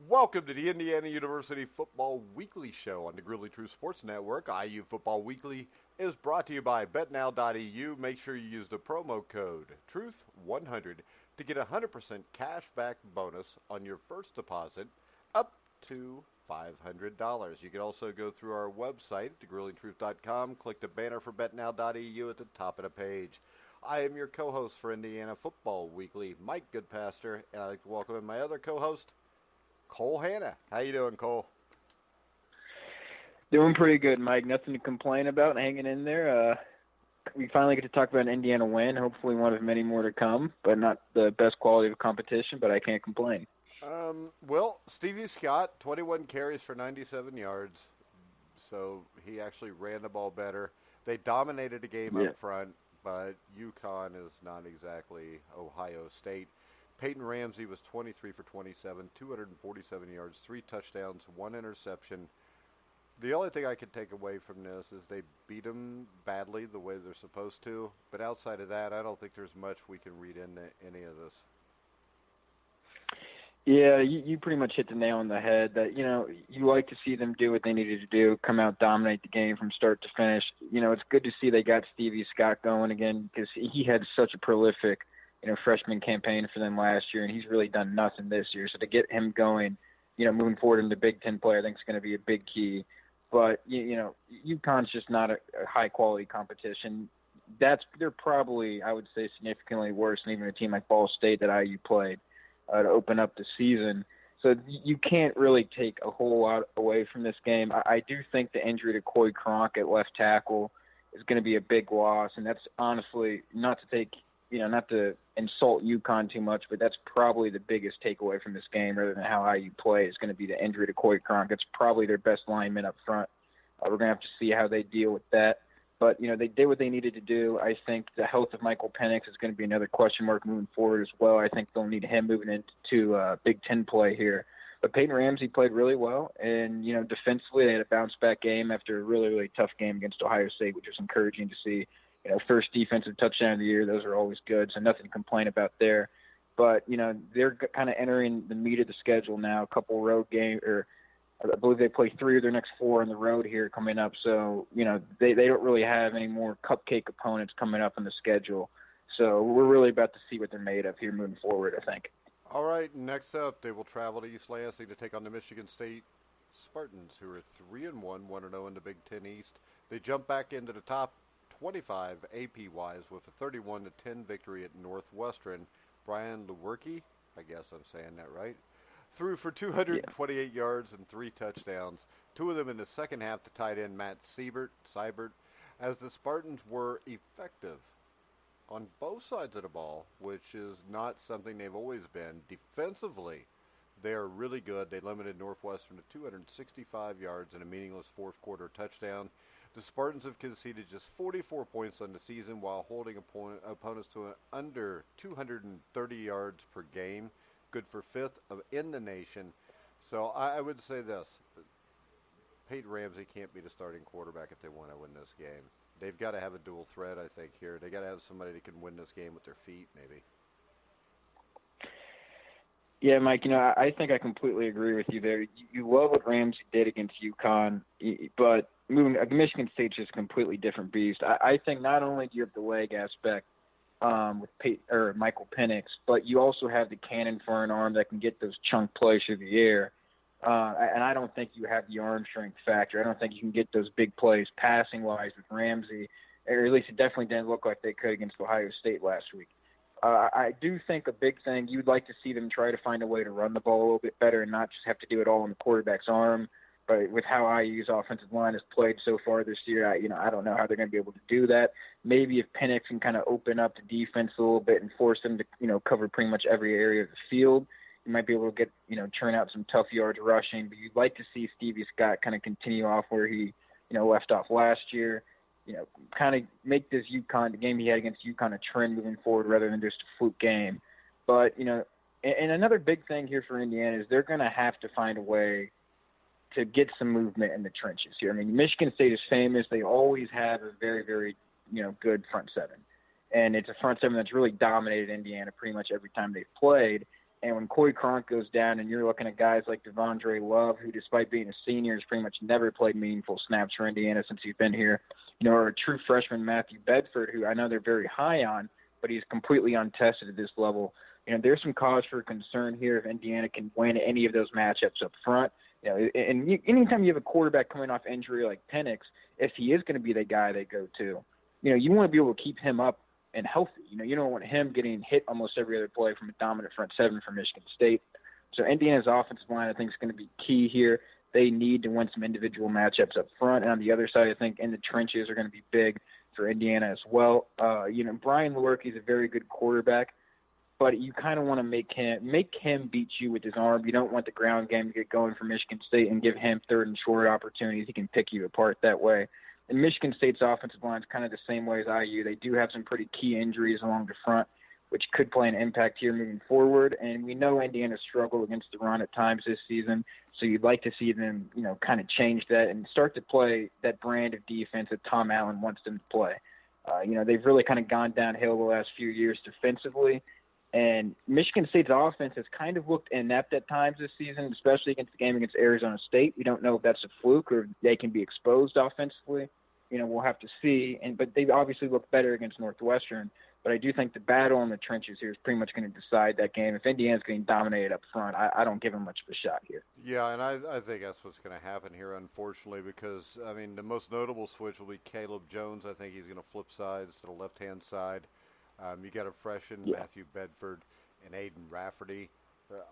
Welcome to the Indiana University Football Weekly Show on the Grizzly True Sports Network. IU Football Weekly is brought to you by BetNow.eu. Make sure you use the promo code TRUTH100 to get a 100% cash back bonus on your first deposit up to $500. You can also go through our website, thegrizzlytruth.com, click the banner for BetNow.eu at the top of the page. I am your co-host for Indiana Football Weekly, Mike Goodpaster, and I'd like to welcome in my other co-host, Cole Hanna. How you doing, Cole? Doing pretty good, Mike. Nothing to complain about. Hanging in there. We finally get to talk about an Indiana win. Hopefully one of many more to come, but not the best quality of competition, but I can't complain. Well, Stevie Scott, 21 carries for 97 yards, so he actually ran the ball better. They dominated the game up front, but UConn is not exactly Ohio State. Peyton Ramsey was 23 for 27, 247 yards, 3 touchdowns, 1 interception. The only thing I could take away from this is they beat them badly the way they're supposed to. But outside of that, I don't think there's much we can read into any of this. Yeah, you pretty much hit the nail on the head that, you like to see them do what they needed to do, come out, dominate the game from start to finish. It's good to see they got Stevie Scott going again because he had such a prolific freshman campaign for them last year, and he's really done nothing this year. So to get him going, moving forward into Big Ten play, I think is going to be a big key. But, UConn's just not a high-quality competition. They're probably, I would say, significantly worse than even a team like Ball State that IU played to open up the season. So you can't really take a whole lot away from this game. I do think the injury to Coy Cronk at left tackle is going to be a big loss, and that's honestly not to insult UConn too much, but that's probably the biggest takeaway from this game rather than how IU play is going to be the injury to Coy Cronk. It's probably their best lineman up front. We're going to have to see how they deal with that. But, they did what they needed to do. I think the health of Michael Penix is going to be another question mark moving forward as well. I think they'll need him moving into Big Ten play here. But Peyton Ramsey played really well, and, defensively they had a bounce-back game after a really, really tough game against Ohio State, which was encouraging to see. First defensive touchdown of the year, those are always good, so nothing to complain about there. But, they're kind of entering the meat of the schedule now, a couple road games, or I believe they play 3 of their next 4 on the road here coming up. So, they don't really have any more cupcake opponents coming up on the schedule. So we're really about to see what they're made of here moving forward, I think. All right, next up, they will travel to East Lansing to take on the Michigan State Spartans, who are 3-1, 1-0 in the Big Ten East. They jump back into the top 25 AP-wise with a 31-10 victory at Northwestern. Brian Lewerke, I guess I'm saying that right, threw for 228 yards and 3 touchdowns, 2 of them in the second half to tight end Matt Seibert, as the Spartans were effective on both sides of the ball, which is not something they've always been. Defensively, they are really good. They limited Northwestern to 265 yards and a meaningless fourth quarter touchdown. The Spartans have conceded just 44 points on the season while holding opponents to under 230 yards per game, good for 5th in the nation. So I would say this. Peyton Ramsey can't be the starting quarterback if they want to win this game. They've got to have a dual threat, I think, here. They got to have somebody that can win this game with their feet, maybe. Yeah, Mike, I think I completely agree with you there. You love what Ramsey did against UConn, but Michigan State's just a completely different beast. I think not only do you have the leg aspect with Michael Penix, but you also have the cannon for an arm that can get those chunk plays through the air. And I don't think you have the arm strength factor. I don't think you can get those big plays passing-wise with Ramsey, or at least it definitely didn't look like they could against Ohio State last week. I do think a big thing, you'd like to see them try to find a way to run the ball a little bit better and not just have to do it all on the quarterback's arm. But with how IU's offensive line has played so far this year, I don't know how they're going to be able to do that. Maybe if Penix can kind of open up the defense a little bit and force them to, cover pretty much every area of the field, you might be able to get, churn out some tough yards rushing. But you'd like to see Stevie Scott kind of continue off where he, left off last year. Kind of make this the game he had against UConn a trend moving forward rather than just a fluke game. But, and another big thing here for Indiana is they're going to have to find a way to get some movement in the trenches here. I mean, Michigan State is famous. They always have a very, very, good front seven. And it's a front seven that's really dominated Indiana pretty much every time they've played. And when Corey Cronk goes down and you're looking at guys like Devondre Love, who despite being a senior has pretty much never played meaningful snaps for Indiana since he's been here, or a true freshman Matthew Bedford, who I know they're very high on, but he's completely untested at this level. There's some cause for concern here if Indiana can win any of those matchups up front. And anytime you have a quarterback coming off injury like Penix, if he is going to be the guy they go to, you want to be able to keep him up and healthy. You don't want him getting hit almost every other play from a dominant front seven from Michigan State. So Indiana's offensive line, I think, is going to be key here. They need to win some individual matchups up front. And on the other side, I think in the trenches are going to be big for Indiana as well. Brian Lewerke is a very good quarterback, but you kind of want to make him beat you with his arm. You don't want the ground game to get going for Michigan State and give him third and short opportunities. He can pick you apart that way. And Michigan State's offensive line is kind of the same way as IU. They do have some pretty key injuries along the front, which could play an impact here moving forward. And we know Indiana struggled against the run at times this season, so you'd like to see them, kind of change that and start to play that brand of defense that Tom Allen wants them to play. They've really kind of gone downhill the last few years defensively, and Michigan State's offense has kind of looked inept at times this season, especially against the game against Arizona State. We don't know if that's a fluke or if they can be exposed offensively. We'll have to see. But they obviously look better against Northwestern. But I do think the battle in the trenches here is pretty much going to decide that game. If Indiana's getting dominated up front, I don't give them much of a shot here. Yeah, and I think that's what's going to happen here, unfortunately, because, the most notable switch will be Caleb Jones. I think he's going to flip sides to the left-hand side. You got a freshman, Matthew Bedford, and Aiden Rafferty.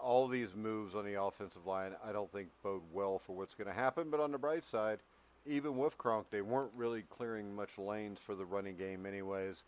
All these moves on the offensive line I don't think bode well for what's going to happen. But on the bright side, even with Cronk, they weren't really clearing much lanes for the running game anyways.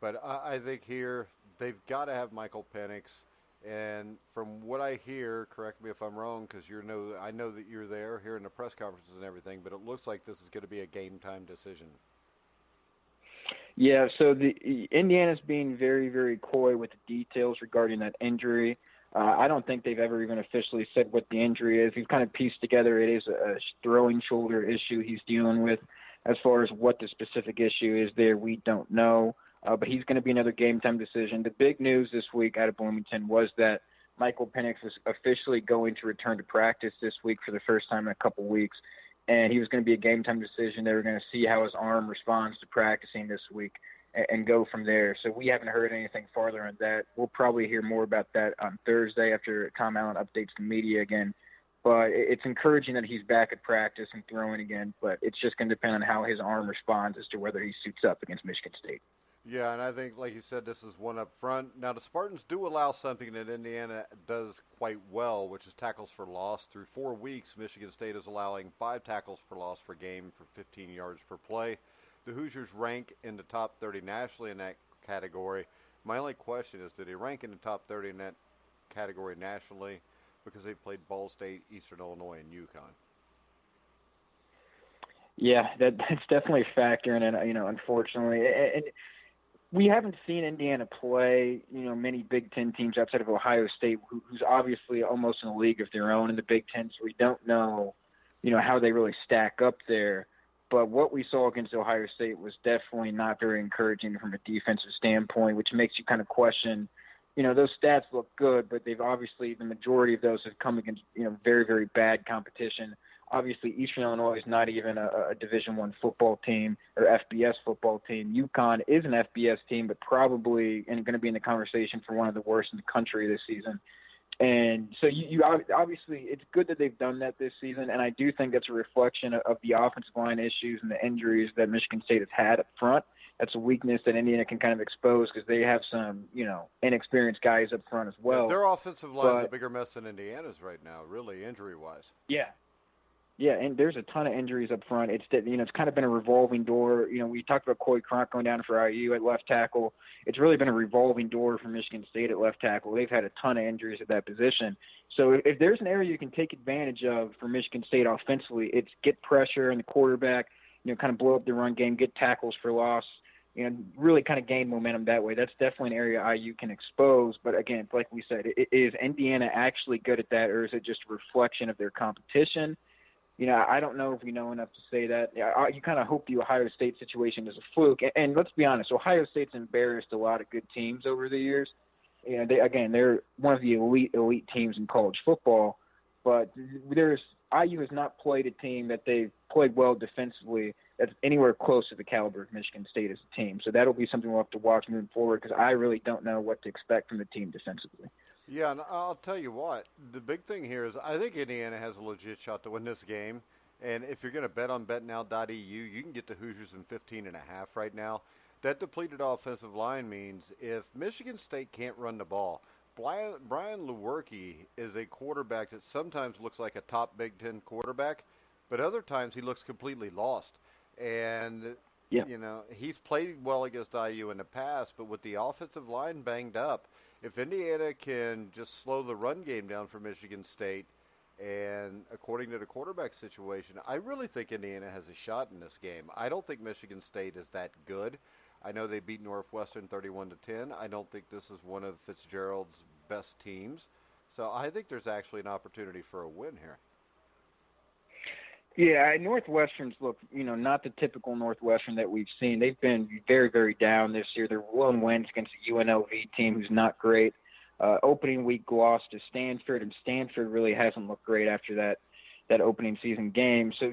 But I think here they've got to have Michael Penix. And from what I hear, correct me if I'm wrong, because I know that you're there here in the press conferences and everything, but it looks like this is going to be a game-time decision. Yeah, so the Indiana's being very, very coy with the details regarding that injury. I don't think they've ever even officially said what the injury is. He's kind of pieced together it is a throwing shoulder issue he's dealing with. As far as what the specific issue is there, we don't know. But he's going to be another game-time decision. The big news this week out of Bloomington was that Michael Penix was officially going to return to practice this week for the first time in a couple weeks. And he was going to be a game-time decision. They were going to see how his arm responds to practicing this week and go from there. So we haven't heard anything farther on that. We'll probably hear more about that on Thursday after Tom Allen updates the media again. But it's encouraging that he's back at practice and throwing again. But it's just going to depend on how his arm responds as to whether he suits up against Michigan State. Yeah, and I think, like you said, this is one up front. Now, the Spartans do allow something that Indiana does quite well, which is tackles for loss. Through 4 weeks, Michigan State is allowing 5 tackles for loss per game for 15 yards per play. The Hoosiers rank in the top 30 nationally in that category. My only question is, do they rank in the top 30 in that category nationally because they played Ball State, Eastern Illinois, and UConn? Yeah, that's definitely a factor in it, unfortunately. And we haven't seen Indiana play, many Big Ten teams outside of Ohio State, who's obviously almost in a league of their own in the Big Ten, so we don't know, how they really stack up there. But what we saw against Ohio State was definitely not very encouraging from a defensive standpoint, which makes you kind of question, those stats look good, but they've obviously, the majority of those have come against, very, very bad competition. Obviously, Eastern Illinois is not even a Division I football team or FBS football team. UConn is an FBS team, but probably going to be in the conversation for one of the worst in the country this season. And so you obviously, it's good that they've done that this season, and I do think that's a reflection of the offensive line issues and the injuries that Michigan State has had up front. That's a weakness that Indiana can kind of expose because they have some, inexperienced guys up front as well. Yeah, their offensive line's a bigger mess than Indiana's right now, really, injury-wise. Yeah. Yeah, and there's a ton of injuries up front. It's kind of been a revolving door. We talked about Corey Cronk going down for IU at left tackle. It's really been a revolving door for Michigan State at left tackle. They've had a ton of injuries at that position. So if there's an area you can take advantage of for Michigan State offensively, it's get pressure on the quarterback, kind of blow up the run game, get tackles for loss, really kind of gain momentum that way. That's definitely an area IU can expose. But again, like we said, is Indiana actually good at that, or is it just a reflection of their competition? I don't know if we know enough to say that. You kind of hope the Ohio State situation is a fluke. And let's be honest, Ohio State's embarrassed a lot of good teams over the years. You know, they're one of the elite teams in college football, but IU has not played a team that they've played well defensively that's anywhere close to the caliber of Michigan State as a team. So that'll be something we'll have to watch moving forward because I really don't know what to expect from the team defensively. Yeah, and I'll tell you what, the big thing here is I think Indiana has a legit shot to win this game. And if you're going to bet on betnow.eu, you can get the Hoosiers in 15.5 right now. That depleted offensive line means if Michigan State can't run the ball, Brian Lewerke is a quarterback that sometimes looks like a top Big Ten quarterback, but other times he looks completely lost. And, you know, he's played well against IU in the past, but with the offensive line banged up, if Indiana can just slow the run game down for Michigan State, and according to the quarterback situation, I really think Indiana has a shot in this game. I don't think Michigan State is that good. I know they beat Northwestern 31-10. I don't think this is one of Fitzgerald's best teams. So I think there's actually an opportunity for a win here. Yeah, Northwestern's look, you know, not the typical Northwestern that we've seen. They've been very, very down this year. They're lone wins against the UNLV team, who's not great. Opening week loss to Stanford, and Stanford really hasn't looked great after that opening season game. So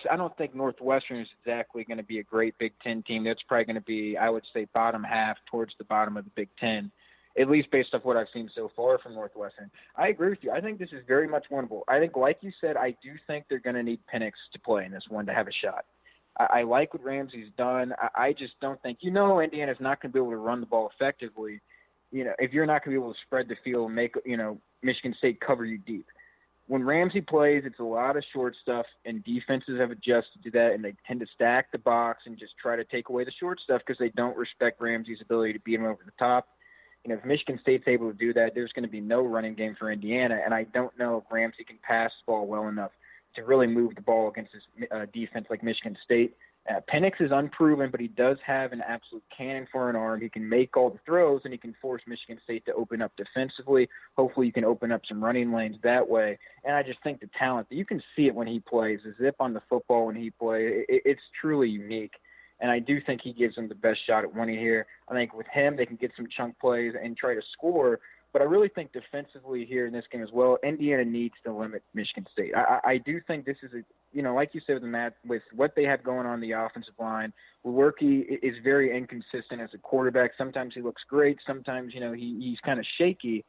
I don't think Northwestern is exactly going to be a great Big Ten team. That's probably going to be, I would say, bottom half towards the bottom of the Big Ten, at least based off what I've seen so far from Northwestern. I agree with you. I think this is very much winnable. I think, like you said, I do think they're going to need Penix to play in this one to have a shot. I like what Ramsey's done. I just don't think, Indiana's not going to be able to run the ball effectively. You know, if you're not going to be able to spread the field and make, Michigan State cover you deep. When Ramsey plays, it's a lot of short stuff, and defenses have adjusted to that, and they tend to stack the box and just try to take away the short stuff because they don't respect Ramsey's ability to beat him over the top. You know, if Michigan State's able to do that, there's going to be no running game for Indiana, and I don't know if Ramsey can pass the ball well enough to really move the ball against this defense like Michigan State. Penix is unproven, but he does have an absolute cannon for an arm. He can make all the throws, and he can force Michigan State to open up defensively. Hopefully you can open up some running lanes that way. And I just think the talent, you can see it when he plays, the zip on the football when he plays, it's truly unique. And I do think he gives them the best shot at winning here. I think with him, they can get some chunk plays and try to score. But I really think defensively here in this game as well, Indiana needs to limit Michigan State. I do think this is like you said with what they have going on the offensive line, Lewerke is very inconsistent as a quarterback. Sometimes he looks great. Sometimes, he's kind of shaky.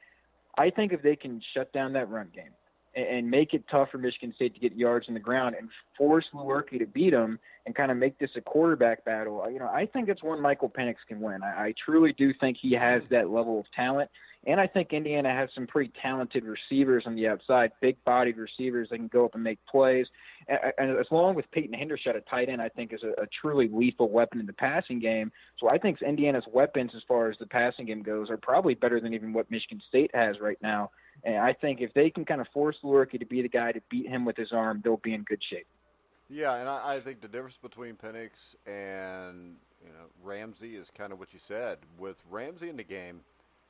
I think if they can shut down that run game and make it tough for Michigan State to get yards in the ground and force Lewerke to beat them and kind of make this a quarterback battle, I think it's one Michael Penix can win. I truly do think he has that level of talent. And I think Indiana has some pretty talented receivers on the outside, big-bodied receivers that can go up and make plays. And as long with Peyton Hendershot at tight end, I think is a truly lethal weapon in the passing game. So I think Indiana's weapons as far as the passing game goes are probably better than even what Michigan State has right now. And I think if they can kind of force Lewerke to be the guy to beat him with his arm, they'll be in good shape. Yeah, and I think the difference between Penix and Ramsey is kind of what you said. With Ramsey in the game,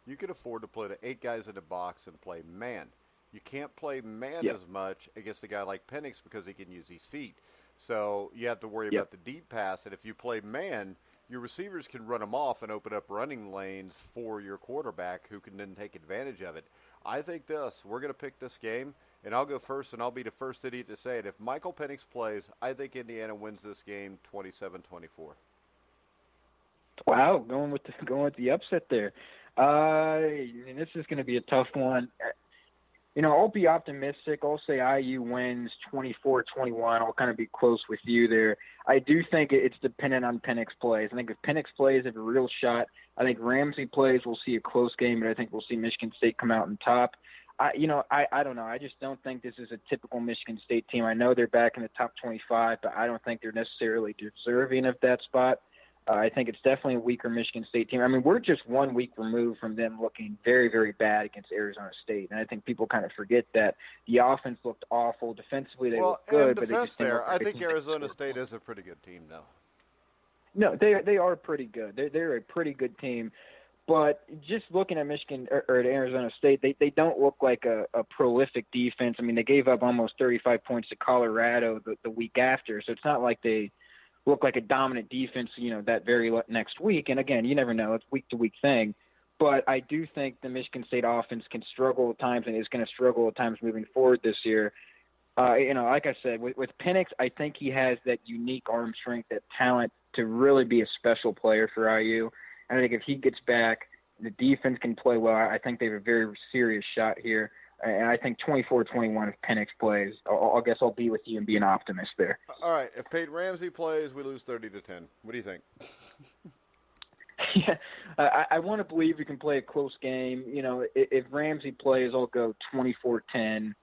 you can afford to put 8 guys in the box and play man. You can't play man as much against a guy like Penix because he can use his feet. So you have to worry about the deep pass. And if you play man, your receivers can run them off and open up running lanes for your quarterback who can then take advantage of it. I think we're going to pick this game, and I'll go first, and I'll be the first idiot to say it. If Michael Penix plays, I think Indiana wins this game 27-24. Wow, going with the upset there. And this is going to be a tough one. I'll be optimistic. I'll say IU wins 24-21. I'll kind of be close with you there. I do think it's dependent on Penix plays. I think if Penix plays, they have a real shot. I think Ramsey plays, we'll see a close game, but I think we'll see Michigan State come out on top. I don't know. I just don't think this is a typical Michigan State team. I know they're back in the top 25, but I don't think they're necessarily deserving of that spot. I think it's definitely a weaker Michigan State team. I mean, we're just 1 week removed from them looking very, very bad against Arizona State, and I think people kind of forget that. The offense looked awful. Defensively, they looked good, but they just didn't look like I think Arizona State is a pretty good team, though. No, they are pretty good. They're a pretty good team. But just looking at Michigan or at Arizona State, they don't look like a prolific defense. I mean, they gave up almost 35 points to Colorado the week after, so it's not like they look like a dominant defense, that very next week. And again, you never know; it's week-to-week thing. But I do think the Michigan State offense can struggle at times and is going to struggle at times moving forward this year. Like I said, with Penix, I think he has that unique arm strength, that talent to really be a special player for IU. And I think if he gets back, the defense can play well. I think they have a very serious shot here. And I think 24-21 if Penix plays. I guess I'll be with you and be an optimist there. All right. If Peyton Ramsey plays, we lose 30-10. What do you think? Yeah, I want to believe we can play a close game. If Ramsey plays, I'll go 24-10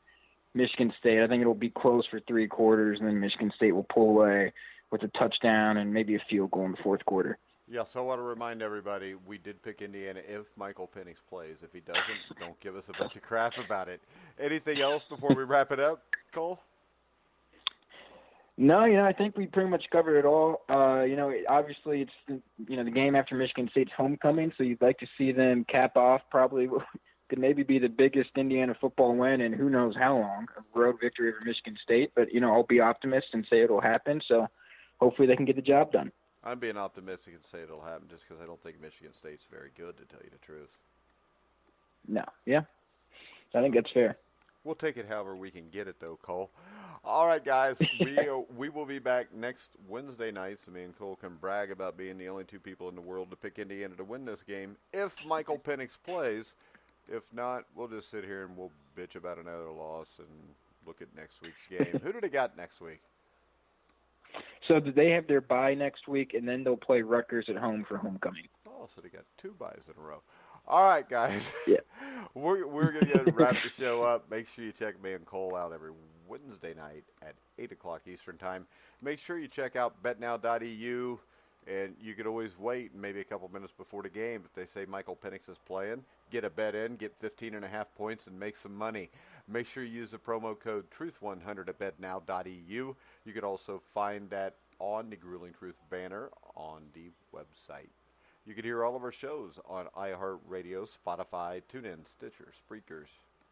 Michigan State. I think it'll be close for 3 quarters, and then Michigan State will pull away with a touchdown and maybe a field goal in the 4th quarter. Yeah, so I want to remind everybody, we did pick Indiana if Michael Penix plays. If he doesn't, don't give us a bunch of crap about it. Anything else before we wrap it up, Cole? No, I think we pretty much covered it all. Obviously it's the game after Michigan State's homecoming, so you'd like to see them cap off probably what could maybe be the biggest Indiana football win in who knows how long, a road victory over Michigan State. But, I'll be optimist and say it'll happen, so hopefully they can get the job done. I'm being optimistic and say it'll happen just because I don't think Michigan State's very good, to tell you the truth. No, yeah. I think that's fair. We'll take it however we can get it, though, Cole. All right, guys, we will be back next Wednesday night, so me and Cole can brag about being the only 2 people in the world to pick Indiana to win this game if Michael Penix plays. If not, we'll just sit here and we'll bitch about another loss and look at next week's game. Who do they got next week? So they have their bye next week, and then they'll play Rutgers at home for homecoming. Oh, so they got 2 byes in a row. All right, guys. Yeah. We're going to wrap the show up. Make sure you check me and Cole out every Wednesday night at 8 o'clock Eastern Time. Make sure you check out betnow.eu, and you could always wait maybe a couple minutes before the game. If they say Michael Penix is playing, get a bet in, get 15.5 points, and make some money. Make sure you use the promo code TRUTH100 at betnow.eu. You can also find that on the Grueling Truth banner on the website. You can hear all of our shows on iHeartRadio, Spotify, TuneIn, Stitcher, Spreakers,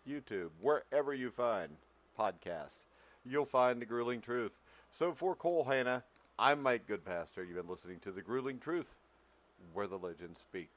YouTube, wherever you find podcasts. You'll find the Grueling Truth. So for Cole, Hanna, I'm Mike Goodpaster. You've been listening to the Grueling Truth, where the legends speak.